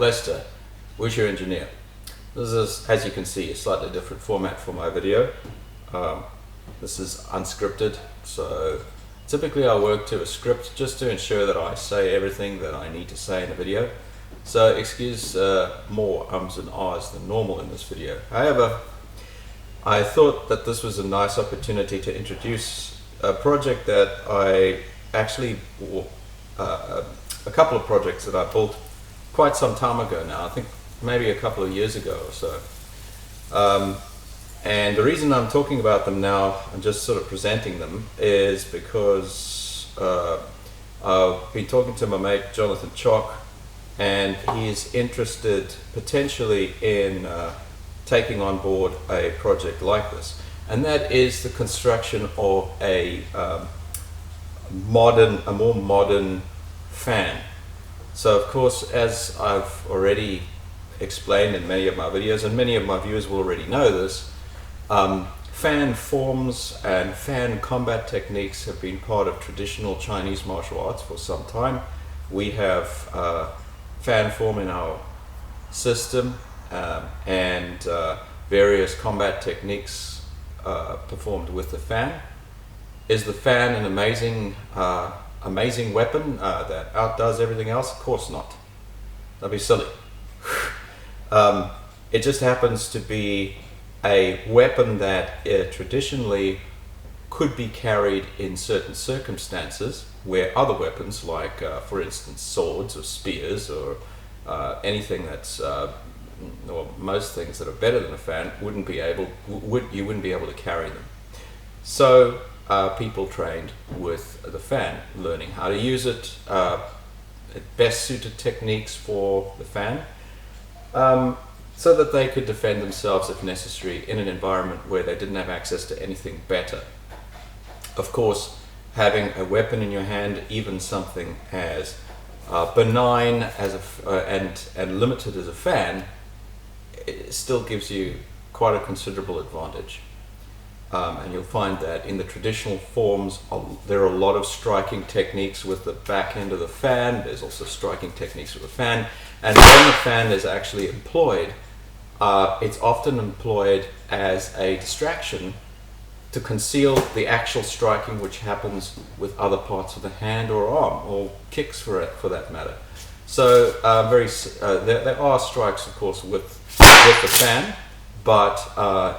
Lester, Wushu Engineer. This is, as you can see, a slightly different format for my video. This is unscripted, so typically I work to a script just to ensure that I say everything that I need to say in a video. So excuse more ums and ahs than normal in this video. However, I thought that this was a nice opportunity to introduce a project that I actually, a couple of projects that I built quite some time ago now, I think maybe a couple of years ago or so. And the reason I'm talking about them now and just sort of presenting them is because I've been talking to my mate Jonathan Chalk, and he's interested potentially in taking on board a project like this, and that is the construction of a more modern fan. So of course, as I've already explained in many of my videos, and many of my viewers will already know this, fan forms and fan combat techniques have been part of traditional Chinese martial arts for some time. We have fan form in our system, and various combat techniques performed with the fan. Is the fan an amazing weapon that outdoes everything else? Of course not. That'd be silly. It just happens to be a weapon that traditionally could be carried in certain circumstances where other weapons, like for instance swords or spears or anything that's or most things that are better than a fan, you wouldn't be able to carry them. So people trained with the fan, learning how to use it, best suited techniques for the fan, so that they could defend themselves if necessary in an environment where they didn't have access to anything better. Of course, having a weapon in your hand, even something as benign as and limited as a fan, it still gives you quite a considerable advantage. And you'll find that in the traditional forms, there are a lot of striking techniques with the back end of the fan. There's also striking techniques with the fan. And when the fan is actually employed, it's often employed as a distraction to conceal the actual striking which happens with other parts of the hand or arm, or kicks for that matter. So there are strikes, of course, with the fan, but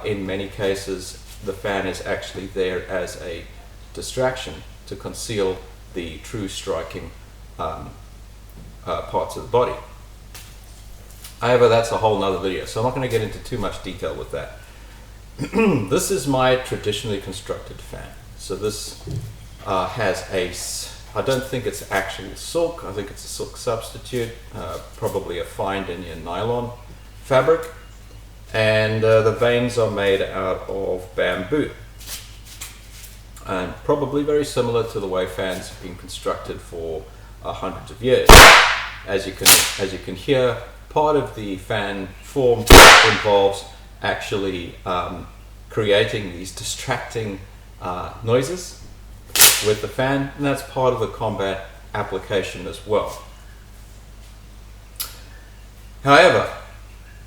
in many cases the fan is actually there as a distraction to conceal the true striking parts of the body. However, that's a whole nother video, so I'm not going to get into too much detail with that. This is my traditionally constructed fan. So this has I don't think it's actual silk, I think it's a silk substitute, probably a fine Indian nylon fabric, and the vanes are made out of bamboo, and probably very similar to the way fans have been constructed for hundreds of years. As you can hear, part of the fan form involves actually creating these distracting noises with the fan, and that's part of the combat application as well. However,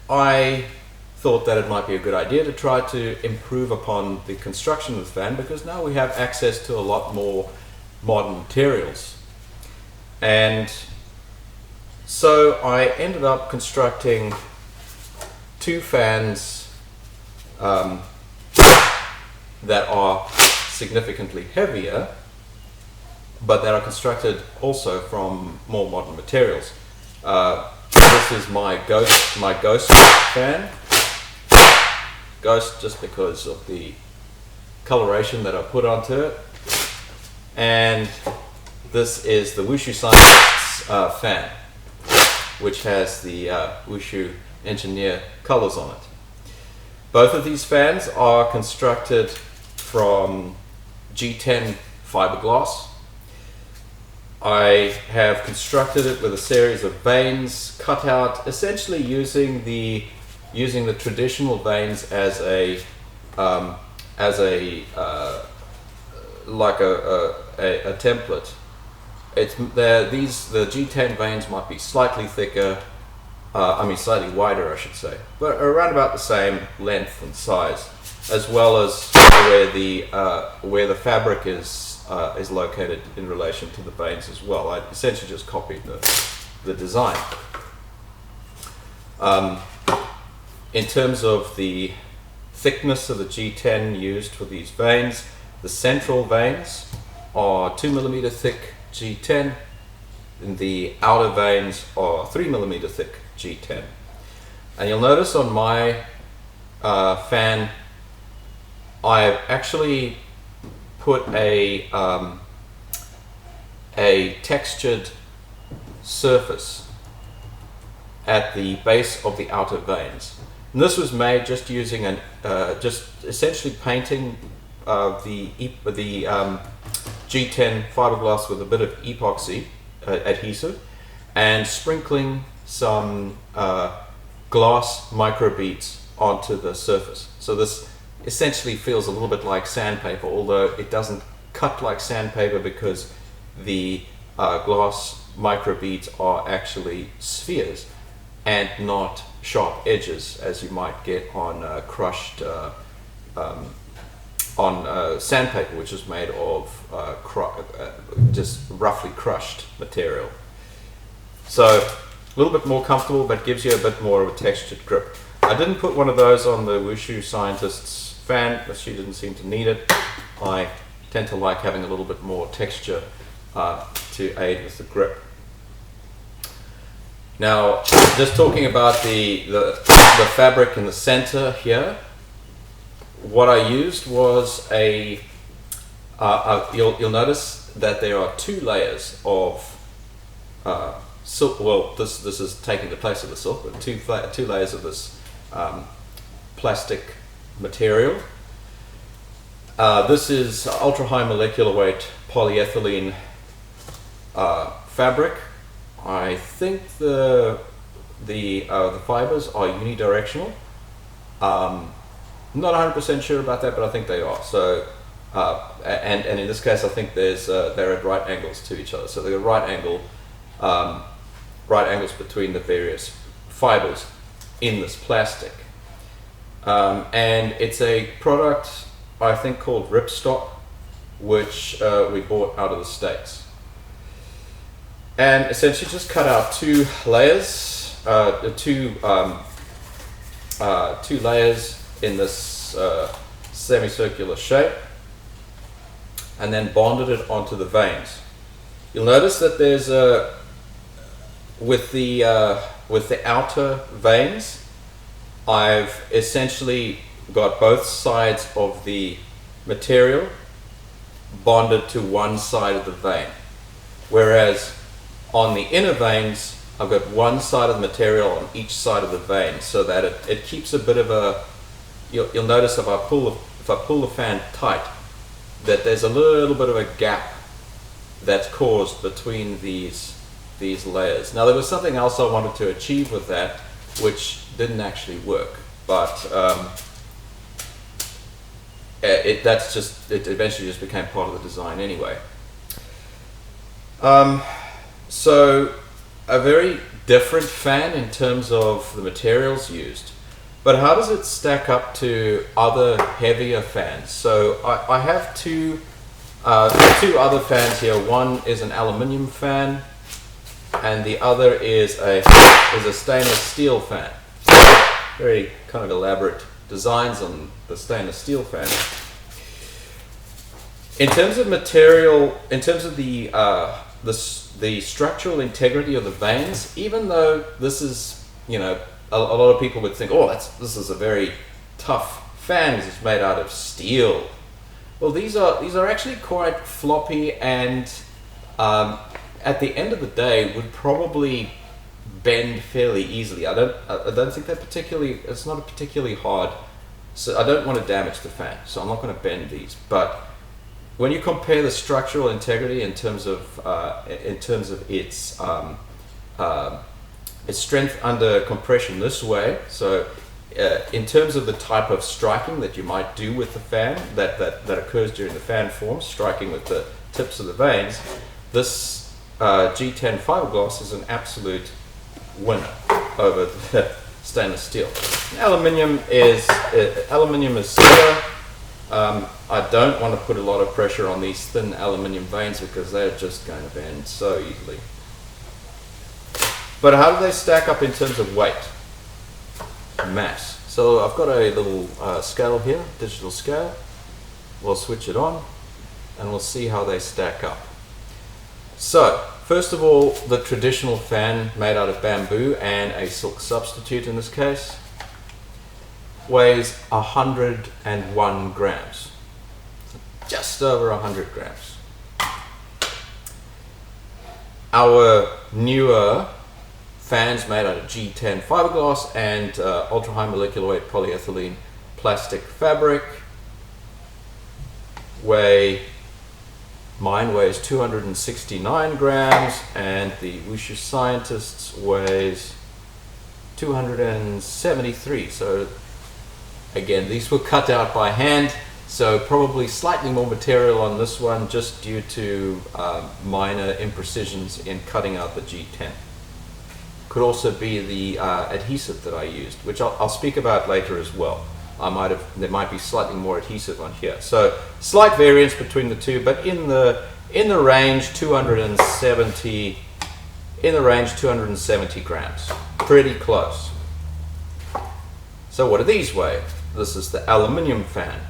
I thought that it might be a good idea to try to improve upon the construction of the fan, because now we have access to a lot more modern materials. And so I ended up constructing two fans that are significantly heavier, but that are constructed also from more modern materials. This is my Ghost fan. Ghost just because of the coloration that I put onto it. And this is the Wushu Scientist fan, which has the Wushu Engineer colors on it. Both of these fans are constructed from G10 fiberglass. I have constructed it with a series of vanes cut out, essentially using the traditional vanes as a template. The G10 vanes might be slightly thicker, slightly wider, I should say, but around about the same length and size, as well as where the fabric is located in relation to the vanes as well. I essentially just copied the design. In terms of the thickness of the G10 used for these vanes, the central vanes are 2mm thick G10, and the outer vanes are 3mm thick G10. And you'll notice on my fan, I've actually put a textured surface at the base of the outer vanes. And this was made just using just essentially painting the G10 fiberglass with a bit of epoxy adhesive and sprinkling some glass microbeads onto the surface. So this essentially feels a little bit like sandpaper, although it doesn't cut like sandpaper because the glass microbeads are actually spheres and not sharp edges as you might get on crushed sandpaper, which is made of just roughly crushed material. So a little bit more comfortable, but gives you a bit more of a textured grip. I didn't put one of those on the Wushu Scientist's fan, but she didn't seem to need it. I tend to like having a little bit more texture to aid with the grip. Now, just talking about the fabric in the center here, what I used was you'll notice that there are two layers of silk. Well, this is taking the place of the silk, but two layers of this plastic material. This is ultra high molecular weight polyethylene fabric. I think the fibers are unidirectional. I'm not 100% sure about that, but I think they are. So, and in this case, I think they're at right angles to each other. So they're right angles between the various fibers in this plastic. And it's a product I think called Ripstop, which we bought out of the States. And essentially just cut out two layers, two layers in this semicircular shape, and then bonded it onto the vanes. You'll notice that there's with the outer vanes, I've essentially got both sides of the material bonded to one side of the vane, whereas on the inner vanes I've got one side of the material on each side of the vane, so that it keeps a bit of a, you'll notice if I pull the fan tight, that there's a little bit of a gap that's caused between these layers. Now there was something else I wanted to achieve with that, which didn't actually work, but it eventually just became part of the design anyway. So a very different fan in terms of the materials used, but how does it stack up to other heavier fans? So I have two other fans here. One is an aluminium fan, and the other is a stainless steel fan. Very kind of elaborate designs on the stainless steel fan. In terms of material, in terms of the structural integrity of the vanes, even though this is, a lot of people would think, oh, this is a very tough fan because it's made out of steel. Well, these are actually quite floppy, and at the end of the day would probably bend fairly easily. I don't think it's not a particularly hard, so I don't want to damage the fan, so I'm not going to bend these. But when you compare the structural integrity in terms of its strength under compression this way, so in terms of the type of striking that you might do with the fan that occurs during the fan form, striking with the tips of the vanes, this G10 fiberglass is an absolute winner. over the stainless steel. Aluminium is similar. I don't want to put a lot of pressure on these thin aluminium vanes because they're just going to bend so easily. But how do they stack up in terms of weight, mass? So I've got a little scale here, digital scale. We'll switch it on and we'll see how they stack up. So first of all, the traditional fan made out of bamboo and a silk substitute in this case weighs 101 grams, just over 100 grams. Our newer fans made out of G10 fiberglass and ultra high molecular weight polyethylene plastic fabric mine weighs 269 grams and the Wushu Scientist weighs 273. So again, these were cut out by hand, so probably slightly more material on this one just due to minor imprecisions in cutting out the G10. Could also be the adhesive that I used, which I'll speak about later as well. There might be slightly more adhesive on here. So slight variance between the two, but in the range 270 grams. Pretty close. So what do these weigh? This is the aluminium fan.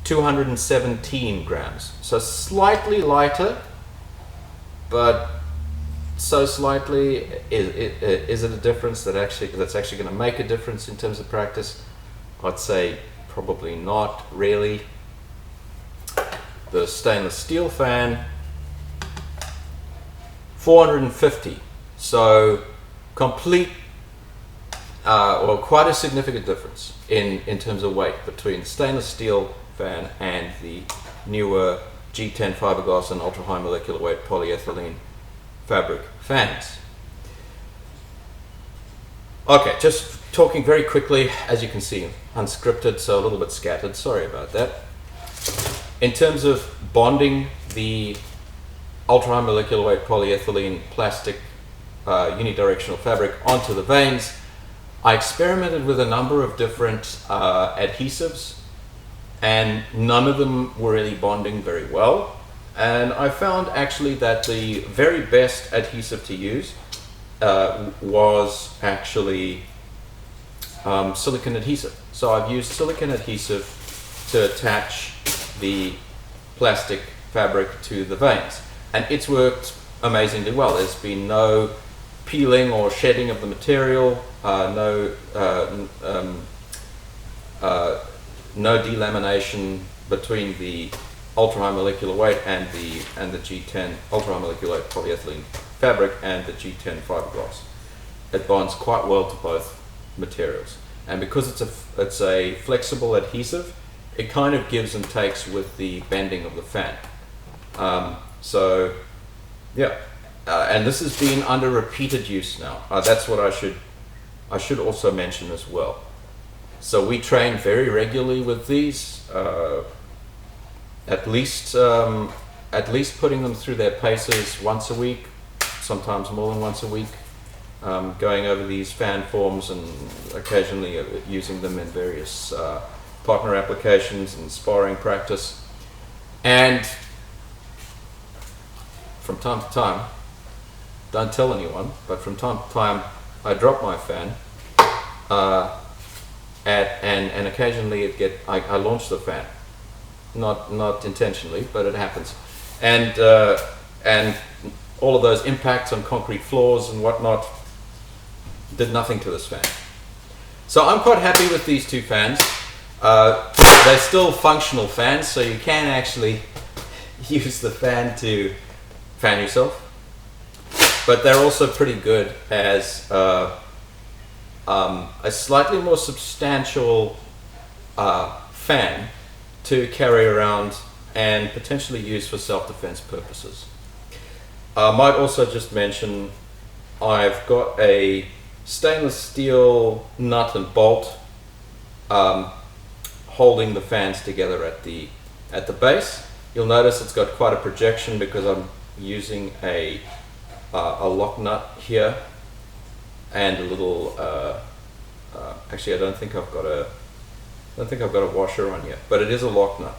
217 grams. So slightly lighter, but so slightly, is it a difference that's actually going to make a difference in terms of practice? I'd say probably not really. The stainless steel fan, 450. So complete, quite a significant difference in terms of weight between the stainless steel fan and the newer G10 fiberglass and ultra high molecular weight polyethylene fabric fans. Okay, just talking very quickly, as you can see, unscripted, so a little bit scattered, sorry about that. In terms of bonding the ultra high molecular weight polyethylene plastic unidirectional fabric onto the vanes, I experimented with a number of different adhesives and none of them were really bonding very well. And I found actually that the very best adhesive to use was actually silicone adhesive. So I've used silicone adhesive to attach the plastic fabric to the vanes. And it's worked amazingly well. There's been no peeling or shedding of the material, no delamination between the ultra high molecular weight and the G10 ultra high molecular weight polyethylene fabric and the G10 fiberglass. It bonds quite well to both materials, and because it's a flexible adhesive, it kind of gives and takes with the bending of the fan. So yeah, and this has been under repeated use now. That's what I should also mention as well. So we train very regularly with these. At least putting them through their paces once a week, sometimes more than once a week, going over these fan forms and occasionally using them in various partner applications and sparring practice. And from time to time, don't tell anyone, but from time to time I drop my fan and occasionally I launch the fan. Not intentionally, but it happens, and all of those impacts on concrete floors and whatnot did nothing to this fan. So I'm quite happy with these two fans. They're still functional fans, so you can actually use the fan to fan yourself, but they're also pretty good as a slightly more substantial fan to carry around and potentially use for self-defense purposes. I might also just mention I've got a stainless steel nut and bolt holding the fans together at the base. You'll notice it's got quite a projection because I'm using a lock nut here and a little. Actually, I don't think I've got a washer on yet, but it is a lock nut,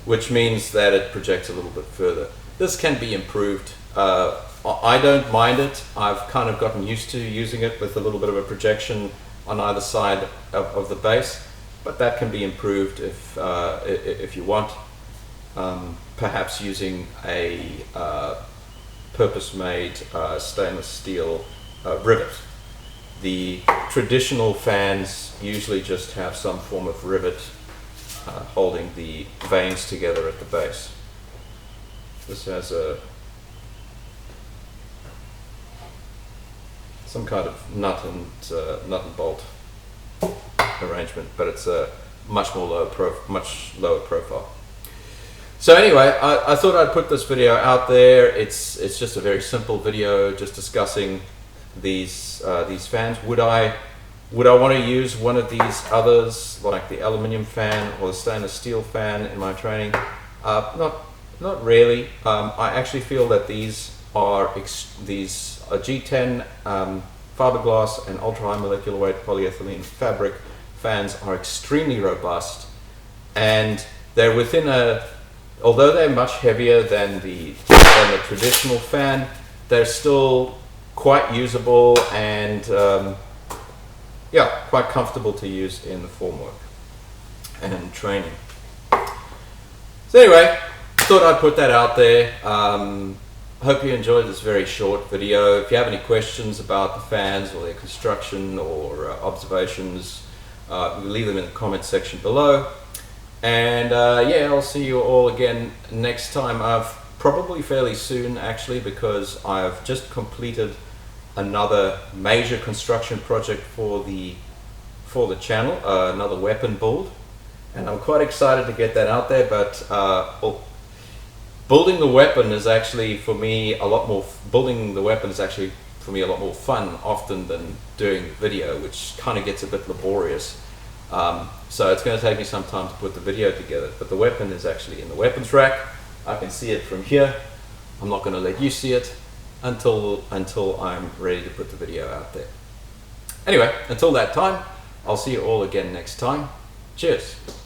which means that it projects a little bit further. This can be improved. I don't mind it. I've kind of gotten used to using it with a little bit of a projection on either side of the base, but that can be improved if you want. Perhaps using a purpose-made stainless steel rivet. The traditional fans usually just have some form of rivet holding the vanes together at the base. This has some kind of nut and bolt arrangement, but it's a much lower profile. So anyway, I thought I'd put this video out there. It's just a very simple video, just discussing these fans. Would I want to use one of these others, like the aluminium fan or the stainless steel fan, in my training? Not really. I actually feel that these G10 fiberglass and ultra high molecular weight polyethylene fabric fans are extremely robust, and they're although they're much heavier than the traditional fan, they're still quite usable and quite comfortable to use in the formwork and training. So anyway, thought I'd put that out there. Hope you enjoyed this very short video. If you have any questions about the fans or their construction or observations, leave them in the comment section below. And I'll see you all again next time. Probably fairly soon, actually, because I've just completed another major construction project for the channel, another weapon build, and I'm quite excited to get that out there. But building the weapon is actually for me a lot more fun often than doing the video, which kind of gets a bit laborious. So it's going to take me some time to put the video together, but the weapon is actually in the weapons rack. I can see it from here. I'm not going to let you see it until I'm ready to put the video out there. Anyway, until that time, I'll see you all again next time. Cheers.